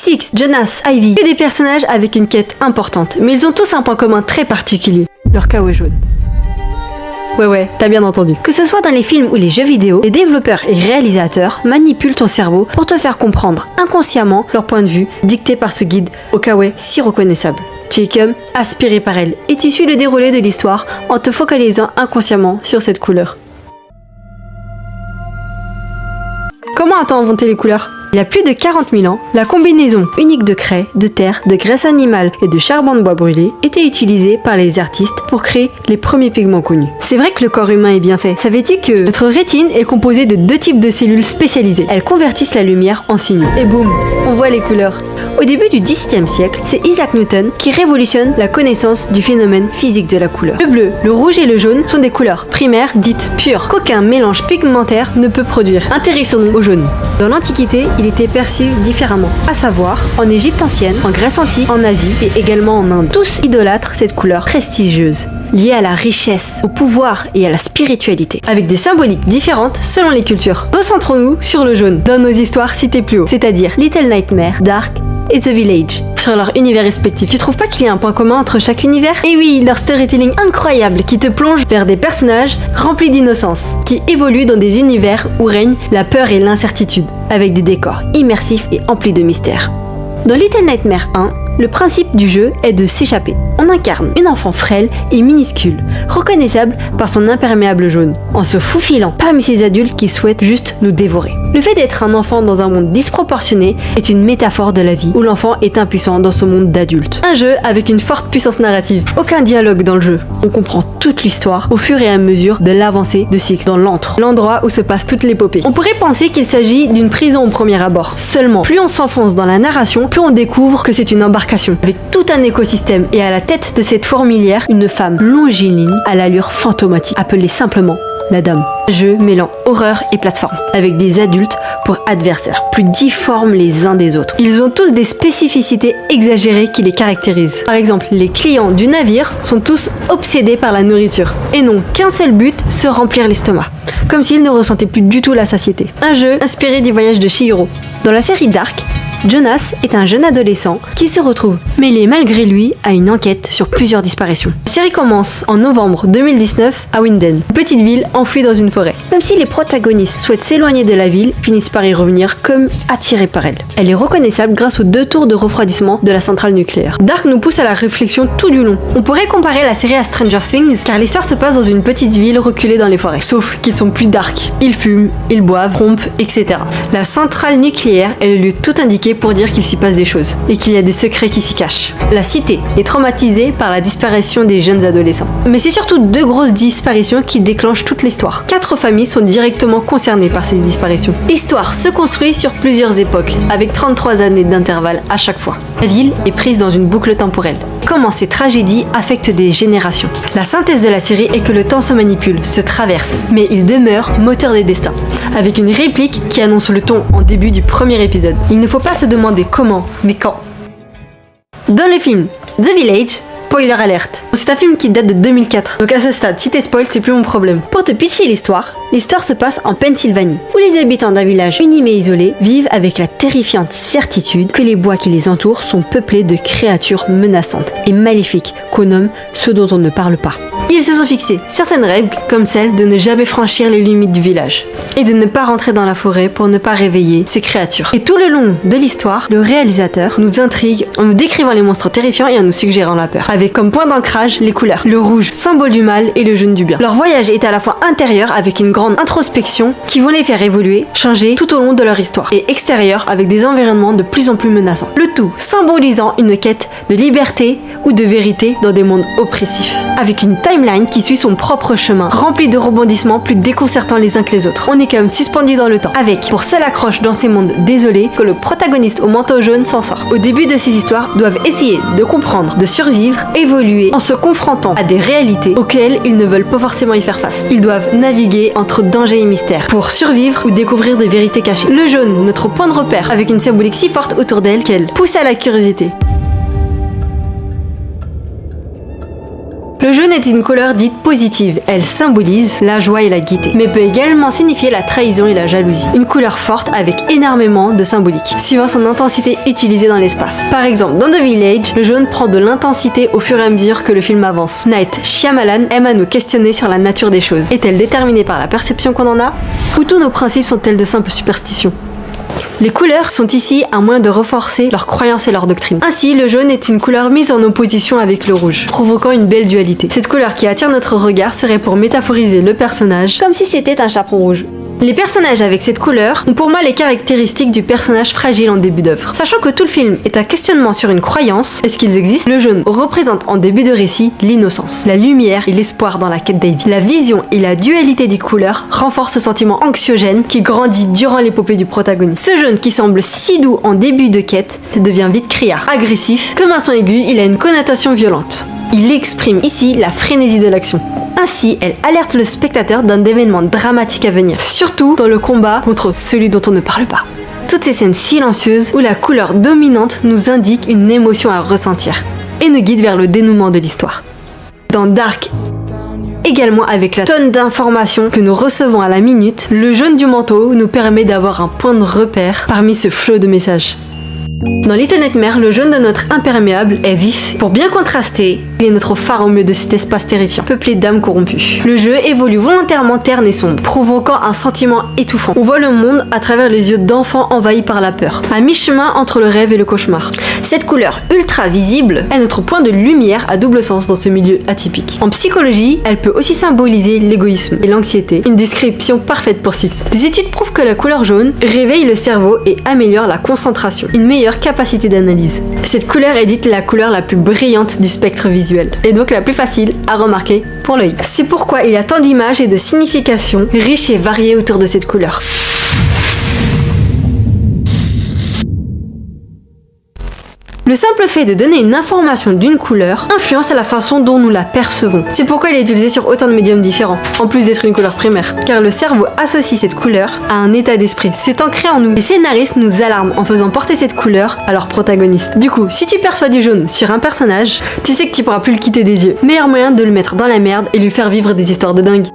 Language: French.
Six, Jonas, Ivy, que des personnages avec une quête importante, mais ils ont tous un point commun très particulier, leur kawaii jaune. Ouais, t'as bien entendu. Que ce soit dans les films ou les jeux vidéo, les développeurs et réalisateurs manipulent ton cerveau pour te faire comprendre inconsciemment leur point de vue, dicté par ce guide au kawaii si reconnaissable. Tu es comme aspiré par elle et tu suis le déroulé de l'histoire en te focalisant inconsciemment sur cette couleur. Comment a-t-on inventé les couleurs ? Il y a plus de 40 000 ans, la combinaison unique de craie, de terre, de graisse animale et de charbon de bois brûlé était utilisée par les artistes pour créer les premiers pigments connus. C'est vrai que le corps humain est bien fait. Savais-tu que notre rétine est composée de 2 types de cellules spécialisées ? Elles convertissent la lumière en signaux. Et boum, on voit les couleurs. Au début du XVIIe siècle, c'est Isaac Newton qui révolutionne la connaissance du phénomène physique de la couleur. Le bleu, le rouge et le jaune sont des couleurs primaires dites pures, qu'aucun mélange pigmentaire ne peut produire. Intéressons-nous au jaune. Dans l'Antiquité, il était perçu différemment, à savoir en Égypte ancienne, en Grèce antique, en Asie et également en Inde. Tous idolâtrent cette couleur prestigieuse, liée à la richesse, au pouvoir et à la spiritualité, avec des symboliques différentes selon les cultures. Recentrons-nous sur le jaune, dans nos histoires citées plus haut, c'est-à-dire Little Nightmares, Dark et The Village, sur leur univers respectif. Tu trouves pas qu'il y a un point commun entre chaque univers ? Et oui, leur storytelling incroyable qui te plonge vers des personnages remplis d'innocence, qui évoluent dans des univers où règne la peur et l'incertitude, avec des décors immersifs et emplis de mystères. Dans Little Nightmares 1, le principe du jeu est de s'échapper. On incarne une enfant frêle et minuscule, reconnaissable par son imperméable jaune, en se faufilant parmi ces adultes qui souhaitent juste nous dévorer. Le fait d'être un enfant dans un monde disproportionné est une métaphore de la vie, où l'enfant est impuissant dans ce monde d'adultes. Un jeu avec une forte puissance narrative. Aucun dialogue dans le jeu. On comprend toute l'histoire au fur et à mesure de l'avancée de Six dans l'antre, l'endroit où se passe toute l'épopée. On pourrait penser qu'il s'agit d'une prison au premier abord. Seulement, plus on s'enfonce dans la narration, plus on découvre que c'est une embarcation, avec tout un écosystème et à la tête de cette fourmilière, une femme longiligne à l'allure fantomatique, appelée simplement la Dame. Jeu mêlant horreur et plateforme, avec des adultes pour adversaires, plus difformes les uns des autres. Ils ont tous des spécificités exagérées qui les caractérisent. Par exemple, les clients du navire sont tous obsédés par la nourriture, et n'ont qu'un seul but, se remplir l'estomac, comme s'ils ne ressentaient plus du tout la satiété. Un jeu inspiré du voyage de Chihiro. Dans la série Dark, Jonas est un jeune adolescent qui se retrouve mêlé malgré lui à une enquête sur plusieurs disparitions. La série commence en novembre 2019 à Winden, une petite ville enfouie dans une forêt. Même si les protagonistes souhaitent s'éloigner de la ville, ils finissent par y revenir comme attirés par elle. Elle est reconnaissable grâce aux 2 tours de refroidissement de la centrale nucléaire. Dark nous pousse à la réflexion tout du long. On pourrait comparer la série à Stranger Things car l'histoire se passe dans une petite ville reculée dans les forêts. Sauf qu'ils sont plus dark. Ils fument, ils boivent, rompent, etc. La centrale nucléaire est le lieu tout indiqué pour dire qu'il s'y passe des choses et qu'il y a des secrets qui s'y cachent. La cité est traumatisée par la disparition des jeunes adolescents. Mais c'est surtout 2 grosses disparitions qui déclenchent toute l'histoire. 4 familles sont directement concernées par ces disparitions. L'histoire se construit sur plusieurs époques, avec 33 années d'intervalle à chaque fois. La ville est prise dans une boucle temporelle. Comment ces tragédies affectent des générations. La synthèse de la série est que le temps se manipule, se traverse, mais il demeure moteur des destins, avec une réplique qui annonce le ton en début du premier épisode. Il ne faut pas se demander comment, mais quand. Dans le film The Village, spoiler alerte. C'est un film qui date de 2004, donc à ce stade, si t'es spoil, c'est plus mon problème. Pour te pitcher l'histoire se passe en Pennsylvanie, où les habitants d'un village minime et isolé vivent avec la terrifiante certitude que les bois qui les entourent sont peuplés de créatures menaçantes et maléfiques qu'on nomme ceux dont on ne parle pas. Ils se sont fixés certaines règles, comme celle de ne jamais franchir les limites du village, et de ne pas rentrer dans la forêt pour ne pas réveiller ces créatures. Et tout le long de l'histoire, le réalisateur nous intrigue en nous décrivant les monstres terrifiants et en nous suggérant la peur, avec comme point d'ancrage les couleurs, le rouge, symbole du mal, et le jaune du bien. Leur voyage est à la fois intérieur, avec une grande introspection, qui vont les faire évoluer, changer tout au long de leur histoire, et extérieur, avec des environnements de plus en plus menaçants. Le tout symbolisant une quête de liberté ou de vérité dans des mondes oppressifs, avec une timeline qui suit son propre chemin, rempli de rebondissements plus déconcertants les uns que les autres. On est comme suspendu dans le temps, avec pour seule accroche dans ces mondes désolés que le protagoniste au manteau jaune s'en sort. Au début de ces histoires, doivent essayer de comprendre, de survivre, évoluer en se confrontant à des réalités auxquelles ils ne veulent pas forcément y faire face. Ils doivent naviguer entre danger et mystère pour survivre ou découvrir des vérités cachées. Le jaune, notre point de repère, avec une symbolique si forte autour d'elle qu'elle pousse à la curiosité. Le jaune est une couleur dite positive, elle symbolise la joie et la gaieté, mais peut également signifier la trahison et la jalousie. Une couleur forte avec énormément de symbolique, suivant son intensité utilisée dans l'espace. Par exemple, dans The Village, le jaune prend de l'intensité au fur et à mesure que le film avance. Night Shyamalan aime à nous questionner sur la nature des choses. Est-elle déterminée par la perception qu'on en a, ou tous nos principes sont-elles de simples superstitions? Les couleurs sont ici un moyen de renforcer leurs croyances et leurs doctrines. Ainsi, le jaune est une couleur mise en opposition avec le rouge, provoquant une belle dualité. Cette couleur qui attire notre regard serait pour métaphoriser le personnage, comme si c'était un chaperon rouge. Les personnages avec cette couleur ont pour moi les caractéristiques du personnage fragile en début d'œuvre. Sachant que tout le film est un questionnement sur une croyance, est-ce qu'ils existent, le jaune représente en début de récit l'innocence, la lumière et l'espoir dans la quête d'Ivy. La vision et la dualité des couleurs renforcent ce sentiment anxiogène qui grandit durant l'épopée du protagoniste. Ce jaune qui semble si doux en début de quête devient vite criard. Agressif, comme un son aigu, il a une connotation violente. Il exprime ici la frénésie de l'action. Ainsi, elle alerte le spectateur d'un événement dramatique à venir, surtout dans le combat contre celui dont on ne parle pas. Toutes ces scènes silencieuses où la couleur dominante nous indique une émotion à ressentir et nous guide vers le dénouement de l'histoire. Dans Dark, également avec la tonne d'informations que nous recevons à la minute, le jaune du manteau nous permet d'avoir un point de repère parmi ce flot de messages. Dans Little Nightmares, le jaune de notre imperméable est vif. Pour bien contraster, il est notre phare au milieu de cet espace terrifiant, peuplé d'âmes corrompues. Le jeu évolue volontairement terne et sombre, provoquant un sentiment étouffant. On voit le monde à travers les yeux d'enfants envahis par la peur, à mi-chemin entre le rêve et le cauchemar. Cette couleur ultra visible est notre point de lumière à double sens dans ce milieu atypique. En psychologie, elle peut aussi symboliser l'égoïsme et l'anxiété, une description parfaite pour Six. Des études prouvent que la couleur jaune réveille le cerveau et améliore la concentration, une meilleure capacité d'analyse. Cette couleur est dite la couleur la plus brillante du spectre visuel, et donc la plus facile à remarquer pour l'œil. C'est pourquoi il y a tant d'images et de significations riches et variées autour de cette couleur. Le simple fait de donner une information d'une couleur influence la façon dont nous la percevons. C'est pourquoi il est utilisé sur autant de médiums différents, en plus d'être une couleur primaire. Car le cerveau associe cette couleur à un état d'esprit. C'est ancré en nous. Les scénaristes nous alarment en faisant porter cette couleur à leur protagoniste. Du coup, si tu perçois du jaune sur un personnage, tu sais que tu pourras plus le quitter des yeux. Meilleur moyen de le mettre dans la merde et lui faire vivre des histoires de dingue.